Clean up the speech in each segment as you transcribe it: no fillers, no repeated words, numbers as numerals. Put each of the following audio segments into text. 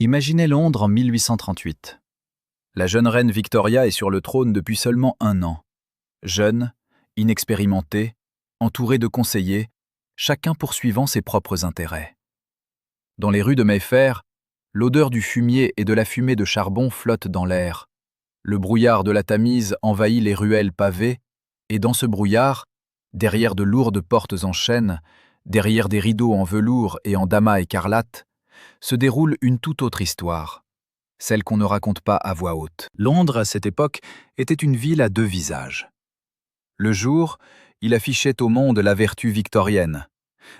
Imaginez Londres en 1838. La jeune reine Victoria est sur le trône depuis seulement 1 an. Jeune, inexpérimentée, entourée de conseillers, chacun poursuivant ses propres intérêts. Dans les rues de Mayfair, l'odeur du fumier et de la fumée de charbon flotte dans l'air. Le brouillard de la Tamise envahit les ruelles pavées, et dans ce brouillard, derrière de lourdes portes en chêne, derrière des rideaux en velours et en damas écarlate, se déroule une toute autre histoire, celle qu'on ne raconte pas à voix haute. Londres, à cette époque, était une ville à 2 visages. Le jour, il affichait au monde la vertu victorienne.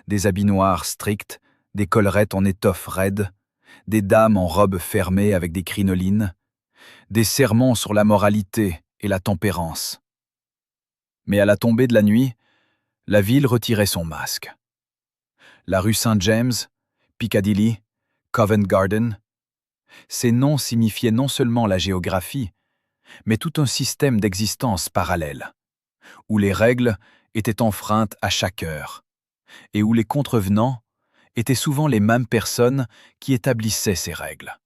Des habits noirs stricts, des collerettes en étoffe raide, des dames en robes fermées avec des crinolines, des sermons sur la moralité et la tempérance. Mais à la tombée de la nuit, la ville retirait son masque. La rue Saint-James, Piccadilly, Covent Garden, ces noms signifiaient non seulement la géographie, mais tout un système d'existence parallèle, où les règles étaient enfreintes à chaque heure, et où les contrevenants étaient souvent les mêmes personnes qui établissaient ces règles.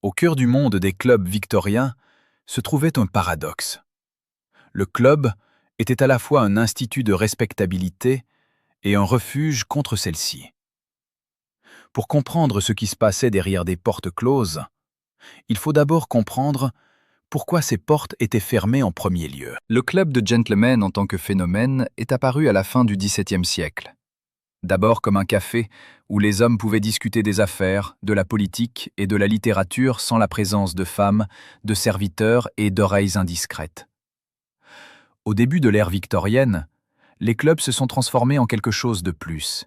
Au cœur du monde des clubs victoriens se trouvait un paradoxe. Le club était à la fois un institut de respectabilité et un refuge contre celle-ci. Pour comprendre ce qui se passait derrière des portes closes, il faut d'abord comprendre pourquoi ces portes étaient fermées en premier lieu. Le club de gentlemen en tant que phénomène est apparu à la fin du XVIIe siècle. D'abord comme un café où les hommes pouvaient discuter des affaires, de la politique et de la littérature sans la présence de femmes, de serviteurs et d'oreilles indiscrètes. Au début de l'ère victorienne, les clubs se sont transformés en quelque chose de plus.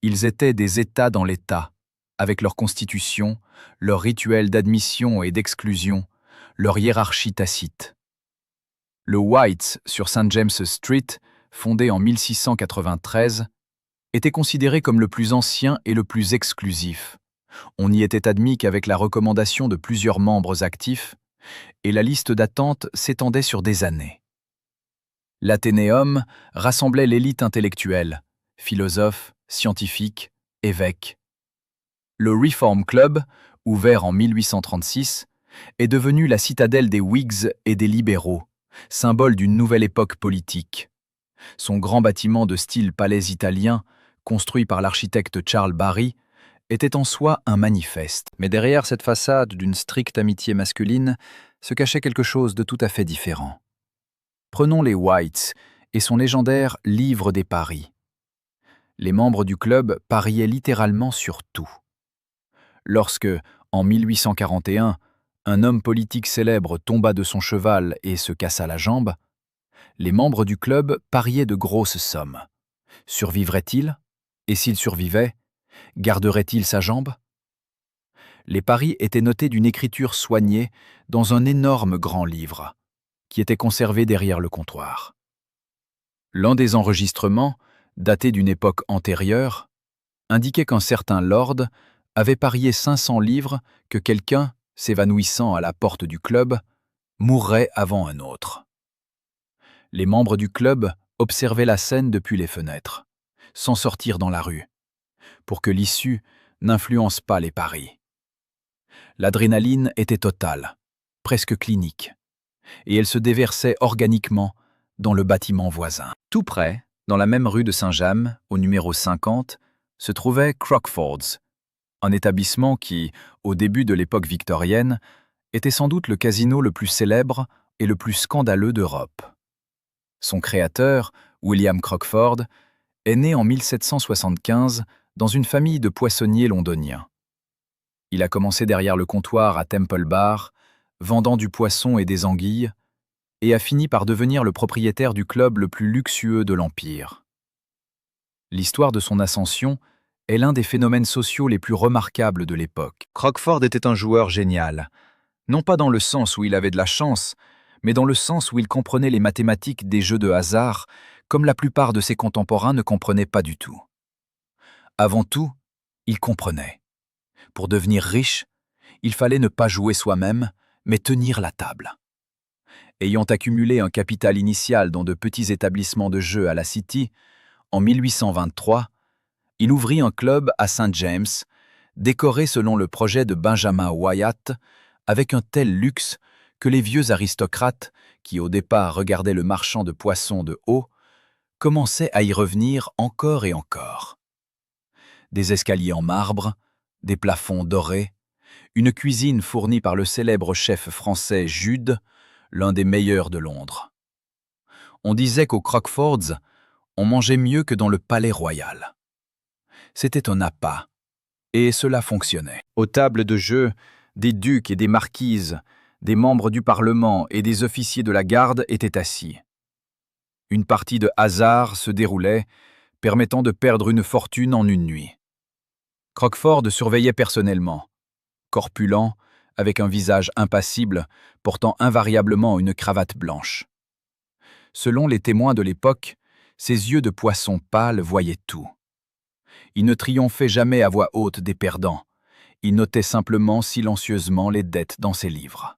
Ils étaient des États dans l'État, avec leur constitution, leurs rituels d'admission et d'exclusion, leur hiérarchie tacite. Le White's sur St. James's Street, fondé en 1693, était considéré comme le plus ancien et le plus exclusif. On n'y était admis qu'avec la recommandation de plusieurs membres actifs, et la liste d'attente s'étendait sur des années. L'Athénéum rassemblait l'élite intellectuelle, philosophes, scientifiques, évêques. Le Reform Club, ouvert en 1836, est devenu la citadelle des Whigs et des libéraux, symbole d'une nouvelle époque politique. Son grand bâtiment de style palais italien, construit par l'architecte Charles Barry, était en soi un manifeste. Mais derrière cette façade d'une stricte amitié masculine se cachait quelque chose de tout à fait différent. Prenons les Whites et son légendaire livre des paris. Les membres du club pariaient littéralement sur tout. Lorsque, en 1841, un homme politique célèbre tomba de son cheval et se cassa la jambe, les membres du club pariaient de grosses sommes. Survivrait-il? Et s'il survivait, garderait-il sa jambe? Les paris étaient notés d'une écriture soignée dans un énorme grand livre, qui était conservé derrière le comptoir. L'un des enregistrements, daté d'une époque antérieure, indiquait qu'un certain lord avait parié 500 livres que quelqu'un, s'évanouissant à la porte du club, mourrait avant un autre. Les membres du club observaient la scène depuis les fenêtres, sans sortir dans la rue, pour que l'issue n'influence pas les paris. L'adrénaline était totale, presque clinique, et elle se déversait organiquement dans le bâtiment voisin. Tout près, dans la même rue de Saint-James, au numéro 50, se trouvait Crockford's, un établissement qui, au début de l'époque victorienne, était sans doute le casino le plus célèbre et le plus scandaleux d'Europe. Son créateur, William Crockford, est né en 1775 dans une famille de poissonniers londoniens. Il a commencé derrière le comptoir à Temple Bar, vendant du poisson et des anguilles, et a fini par devenir le propriétaire du club le plus luxueux de l'Empire. L'histoire de son ascension est l'un des phénomènes sociaux les plus remarquables de l'époque. Crockford était un joueur génial, non pas dans le sens où il avait de la chance, mais dans le sens où il comprenait les mathématiques des jeux de hasard, comme la plupart de ses contemporains ne comprenaient pas du tout. Avant tout, il comprenait. Pour devenir riche, il fallait ne pas jouer soi-même, mais tenir la table. Ayant accumulé un capital initial dans de petits établissements de jeux à la City, en 1823, il ouvrit un club à St. James, décoré selon le projet de Benjamin Wyatt, avec un tel luxe que les vieux aristocrates, qui au départ regardaient le marchand de poissons de haut, commençaient à y revenir encore et encore. Des escaliers en marbre, des plafonds dorés, une cuisine fournie par le célèbre chef français Jude, l'un des meilleurs de Londres. On disait qu'aux Crockfords, on mangeait mieux que dans le palais royal. C'était un appât, et cela fonctionnait. Aux tables de jeu, des ducs et des marquises, des membres du Parlement et des officiers de la garde étaient assis. Une partie de hasard se déroulait, permettant de perdre une fortune en une nuit. Crockford surveillait personnellement, corpulent, avec un visage impassible, portant invariablement une cravate blanche. Selon les témoins de l'époque, ses yeux de poisson pâle voyaient tout. Il ne triomphait jamais à voix haute des perdants, il notait simplement silencieusement les dettes dans ses livres.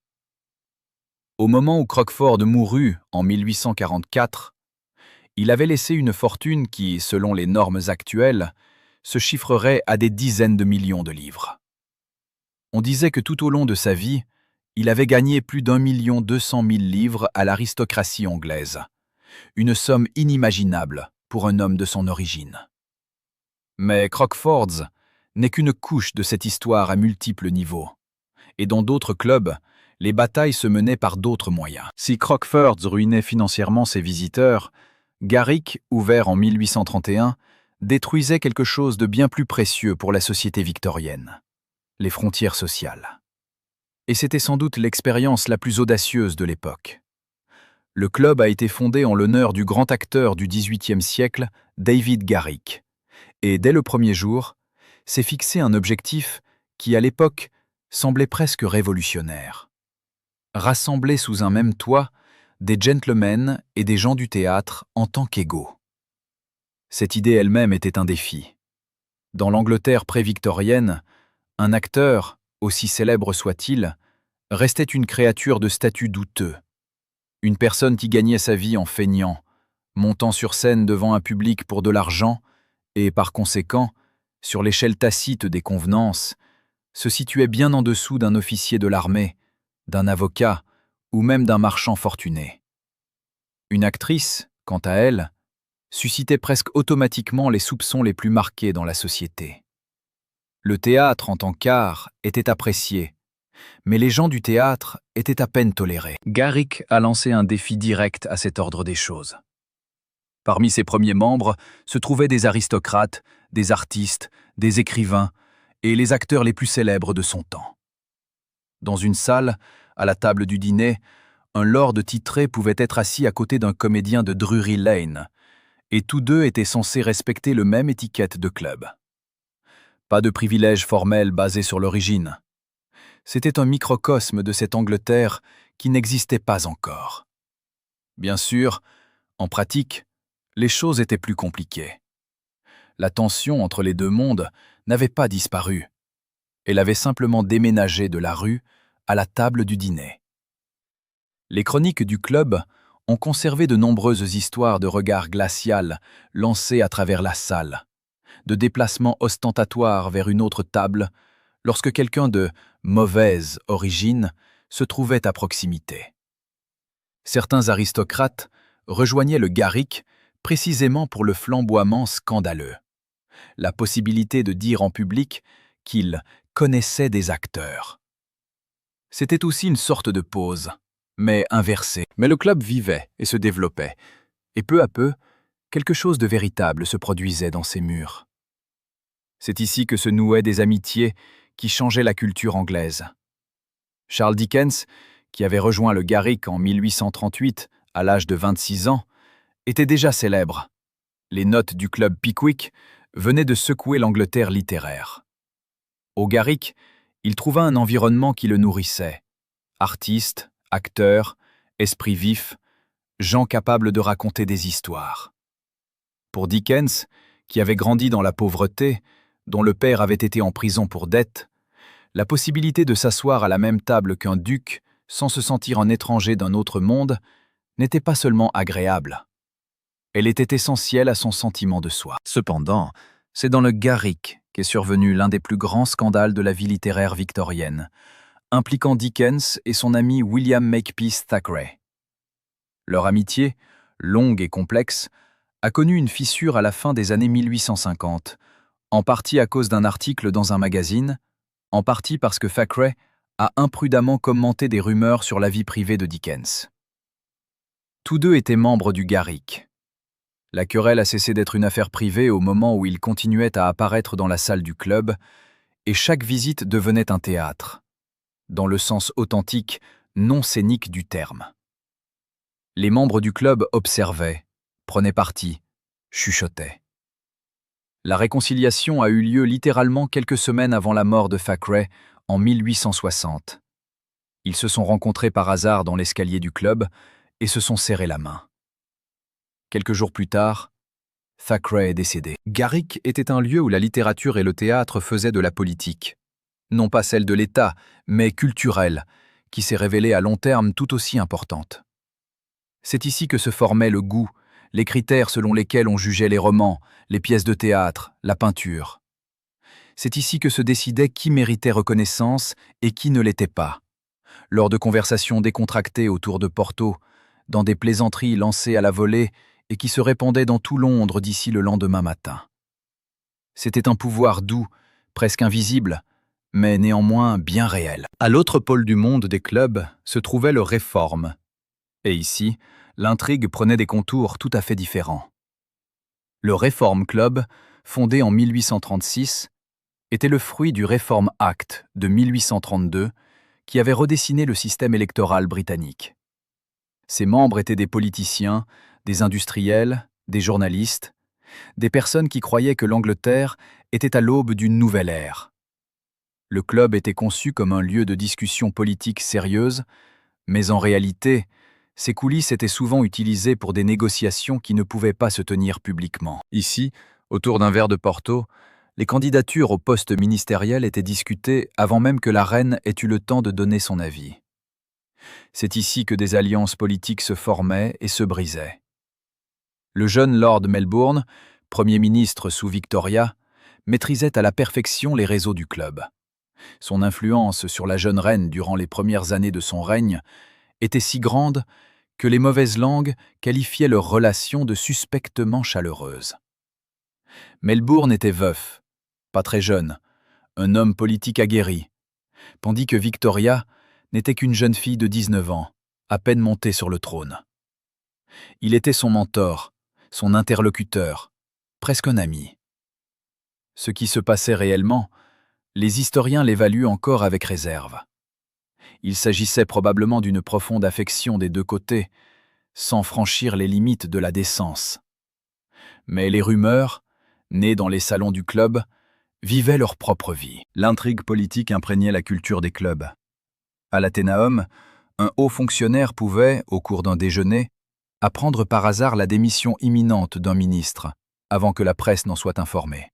Au moment où Crockford mourut, en 1844, il avait laissé une fortune qui, selon les normes actuelles, se chiffrerait à des dizaines de millions de livres. On disait que tout au long de sa vie, il avait gagné plus d'1,2 million livres à l'aristocratie anglaise, une somme inimaginable pour un homme de son origine. Mais Crockfords n'est qu'une couche de cette histoire à multiples niveaux, et dans d'autres clubs, les batailles se menaient par d'autres moyens. Si Crockfords ruinait financièrement ses visiteurs, Garrick, ouvert en 1831, détruisait quelque chose de bien plus précieux pour la société victorienne, les frontières sociales. Et c'était sans doute l'expérience la plus audacieuse de l'époque. Le club a été fondé en l'honneur du grand acteur du XVIIIe siècle, David Garrick, et dès le premier jour, s'est fixé un objectif qui, à l'époque, semblait presque révolutionnaire. Rassembler sous un même toit des gentlemen et des gens du théâtre en tant qu'égaux. Cette idée elle-même était un défi. Dans l'Angleterre pré-victorienne, un acteur, aussi célèbre soit-il, restait une créature de statut douteux. Une personne qui gagnait sa vie en feignant, montant sur scène devant un public pour de l'argent et, par conséquent, sur l'échelle tacite des convenances, se situait bien en dessous d'un officier de l'armée, d'un avocat ou même d'un marchand fortuné. Une actrice, quant à elle, suscitait presque automatiquement les soupçons les plus marqués dans la société. Le théâtre en tant qu'art était apprécié, mais les gens du théâtre étaient à peine tolérés. Garrick a lancé un défi direct à cet ordre des choses. Parmi ses premiers membres se trouvaient des aristocrates, des artistes, des écrivains et les acteurs les plus célèbres de son temps. Dans une salle, à la table du dîner, un lord titré pouvait être assis à côté d'un comédien de Drury Lane, et tous deux étaient censés respecter le même étiquette de club. Pas de privilège formel basé sur l'origine. C'était un microcosme de cette Angleterre qui n'existait pas encore. Bien sûr, en pratique, les choses étaient plus compliquées. La tension entre les deux mondes n'avait pas disparu. Elle avait simplement déménagé de la rue à la table du dîner. Les chroniques du club ont conservé de nombreuses histoires de regards glacial lancés à travers la salle, de déplacements ostentatoires vers une autre table lorsque quelqu'un de mauvaise origine se trouvait à proximité. Certains aristocrates rejoignaient le Garrick précisément pour le flamboiement scandaleux, la possibilité de dire en public qu'ils connaissaient des acteurs. C'était aussi une sorte de pose, mais inversée. Mais le club vivait et se développait, et peu à peu, quelque chose de véritable se produisait dans ses murs. C'est ici que se nouaient des amitiés qui changeaient la culture anglaise. Charles Dickens, qui avait rejoint le Garrick en 1838 à l'âge de 26 ans, était déjà célèbre. Les notes du club Pickwick venaient de secouer l'Angleterre littéraire. Au Garrick, il trouva un environnement qui le nourrissait. Artistes, acteurs, esprits vifs, gens capables de raconter des histoires. Pour Dickens, qui avait grandi dans la pauvreté, dont le père avait été en prison pour dette, la possibilité de s'asseoir à la même table qu'un duc sans se sentir un étranger d'un autre monde n'était pas seulement agréable. Elle était essentielle à son sentiment de soi. Cependant, c'est dans le Garrick qu'est survenu l'un des plus grands scandales de la vie littéraire victorienne, impliquant Dickens et son ami William Makepeace Thackeray. Leur amitié, longue et complexe, a connu une fissure à la fin des années 1850, en partie à cause d'un article dans un magazine, en partie parce que Thackeray a imprudemment commenté des rumeurs sur la vie privée de Dickens. Tous deux étaient membres du Garrick. La querelle a cessé d'être une affaire privée au moment où ils continuaient à apparaître dans la salle du club, et chaque visite devenait un théâtre, dans le sens authentique, non scénique du terme. Les membres du club observaient, prenaient parti, chuchotaient. La réconciliation a eu lieu littéralement quelques semaines avant la mort de Thackeray en 1860. Ils se sont rencontrés par hasard dans l'escalier du club et se sont serrés la main. Quelques jours plus tard, Thackeray est décédé. Garrick était un lieu où la littérature et le théâtre faisaient de la politique. Non pas celle de l'État, mais culturelle, qui s'est révélée à long terme tout aussi importante. C'est ici que se formait le goût, les critères selon lesquels on jugeait les romans, les pièces de théâtre, la peinture. C'est ici que se décidait qui méritait reconnaissance et qui ne l'était pas. Lors de conversations décontractées autour de Porto, dans des plaisanteries lancées à la volée et qui se répandaient dans tout Londres d'ici le lendemain matin. C'était un pouvoir doux, presque invisible, mais néanmoins bien réel. À l'autre pôle du monde des clubs se trouvait le Reform. Et ici, l'intrigue prenait des contours tout à fait différents. Le Reform Club, fondé en 1836, était le fruit du Reform Act de 1832 qui avait redessiné le système électoral britannique. Ses membres étaient des politiciens, des industriels, des journalistes, des personnes qui croyaient que l'Angleterre était à l'aube d'une nouvelle ère. Le club était conçu comme un lieu de discussion politique sérieuse, mais en réalité, ses coulisses étaient souvent utilisées pour des négociations qui ne pouvaient pas se tenir publiquement. Ici, autour d'un verre de Porto, les candidatures au poste ministériel étaient discutées avant même que la reine ait eu le temps de donner son avis. C'est ici que des alliances politiques se formaient et se brisaient. Le jeune Lord Melbourne, Premier ministre sous Victoria, maîtrisait à la perfection les réseaux du club. Son influence sur la jeune reine durant les premières années de son règne était si grande que les mauvaises langues qualifiaient leurs relations de suspectement chaleureuses. Melbourne était veuf, pas très jeune, un homme politique aguerri, tandis que Victoria n'était qu'une jeune fille de 19 ans, à peine montée sur le trône. Il était son mentor, son interlocuteur, presque un ami. Ce qui se passait réellement, les historiens l'évaluent encore avec réserve. Il s'agissait probablement d'une profonde affection des deux côtés, sans franchir les limites de la décence. Mais les rumeurs, nées dans les salons du club, vivaient leur propre vie. L'intrigue politique imprégnait la culture des clubs. À l'Athénaeum, un haut fonctionnaire pouvait, au cours d'un déjeuner, apprendre par hasard la démission imminente d'un ministre, avant que la presse n'en soit informée.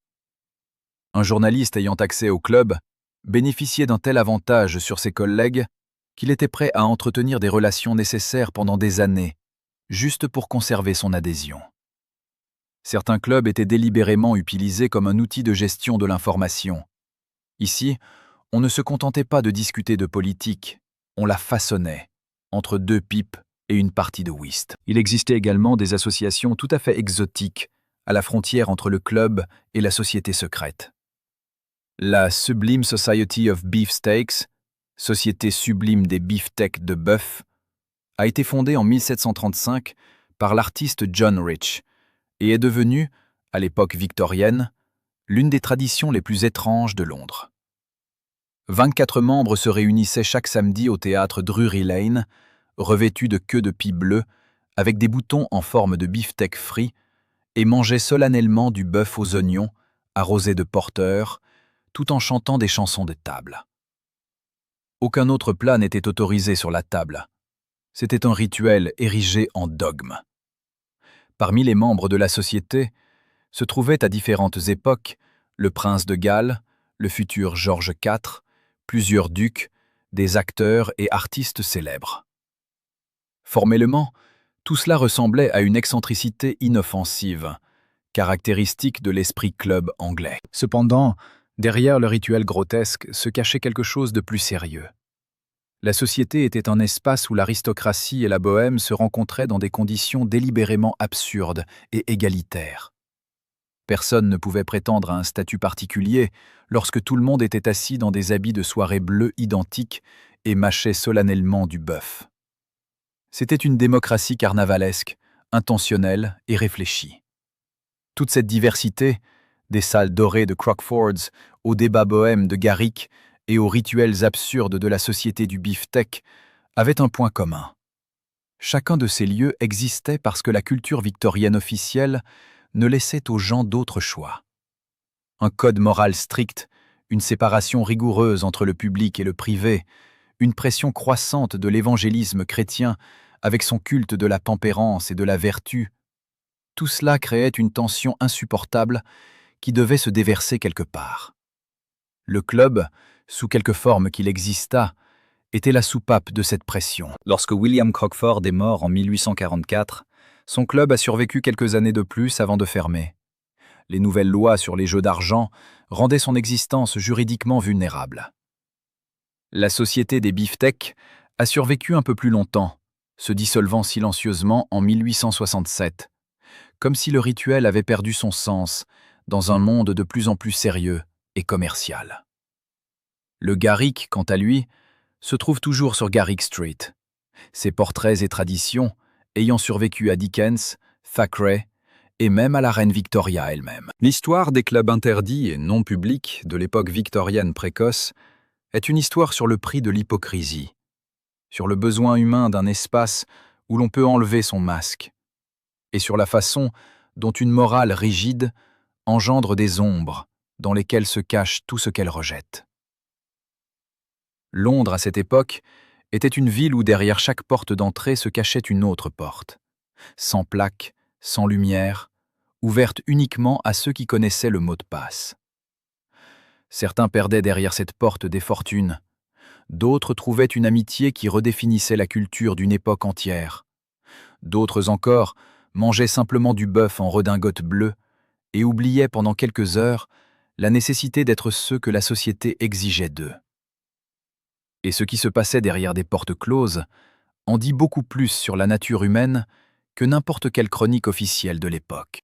Un journaliste ayant accès au club bénéficiait d'un tel avantage sur ses collègues qu'il était prêt à entretenir des relations nécessaires pendant des années, juste pour conserver son adhésion. Certains clubs étaient délibérément utilisés comme un outil de gestion de l'information. Ici, on ne se contentait pas de discuter de politique, on la façonnait, entre deux pipes et une partie de whist. Il existait également des associations tout à fait exotiques, à la frontière entre le club et la société secrète. La Sublime Society of Beefsteaks, Société sublime des beefsteaks de bœuf, a été fondée en 1735 par l'artiste John Rich et est devenue, à l'époque victorienne, l'une des traditions les plus étranges de Londres. 24 membres se réunissaient chaque samedi au théâtre Drury Lane, revêtus de queues de pie bleues, avec des boutons en forme de beefsteak frits, et mangeaient solennellement du bœuf aux oignons, arrosé de porter, tout en chantant des chansons de table. Aucun autre plat n'était autorisé sur la table. C'était un rituel érigé en dogme. Parmi les membres de la société se trouvaient à différentes époques le prince de Galles, le futur George IV, plusieurs ducs, des acteurs et artistes célèbres. Formellement, tout cela ressemblait à une excentricité inoffensive, caractéristique de l'esprit club anglais. Cependant, derrière le rituel grotesque se cachait quelque chose de plus sérieux. La société était un espace où l'aristocratie et la bohème se rencontraient dans des conditions délibérément absurdes et égalitaires. Personne ne pouvait prétendre à un statut particulier lorsque tout le monde était assis dans des habits de soirée bleus identiques et mâchait solennellement du bœuf. C'était une démocratie carnavalesque, intentionnelle et réfléchie. Toute cette diversité, des salles dorées de Crockfords, aux débats bohèmes de Garrick et aux rituels absurdes de la société du beefsteak, avait un point commun. Chacun de ces lieux existait parce que la culture victorienne officielle ne laissait aux gens d'autre choix. Un code moral strict, une séparation rigoureuse entre le public et le privé, une pression croissante de l'évangélisme chrétien avec son culte de la tempérance et de la vertu, tout cela créait une tension insupportable qui devait se déverser quelque part. Le club, sous quelque forme qu'il existât, était la soupape de cette pression. Lorsque William Crockford est mort en 1844, son club a survécu quelques années de plus avant de fermer. Les nouvelles lois sur les jeux d'argent rendaient son existence juridiquement vulnérable. La société des beefsteaks a survécu un peu plus longtemps, se dissolvant silencieusement en 1867, comme si le rituel avait perdu son sens dans un monde de plus en plus sérieux et commercial. Le Garrick, quant à lui, se trouve toujours sur Garrick Street. Ses portraits et traditions ayant survécu à Dickens, Thackeray et même à la reine Victoria elle-même. L'histoire des clubs interdits et non publics de l'époque victorienne précoce est une histoire sur le prix de l'hypocrisie, sur le besoin humain d'un espace où l'on peut enlever son masque, et sur la façon dont une morale rigide engendre des ombres dans lesquelles se cache tout ce qu'elle rejette. Londres, à cette époque, était une ville où derrière chaque porte d'entrée se cachait une autre porte, sans plaque, sans lumière, ouverte uniquement à ceux qui connaissaient le mot de passe. Certains perdaient derrière cette porte des fortunes, d'autres trouvaient une amitié qui redéfinissait la culture d'une époque entière, d'autres encore mangeaient simplement du bœuf en redingote bleue et oubliaient pendant quelques heures la nécessité d'être ceux que la société exigeait d'eux. Et ce qui se passait derrière des portes closes en dit beaucoup plus sur la nature humaine que n'importe quelle chronique officielle de l'époque.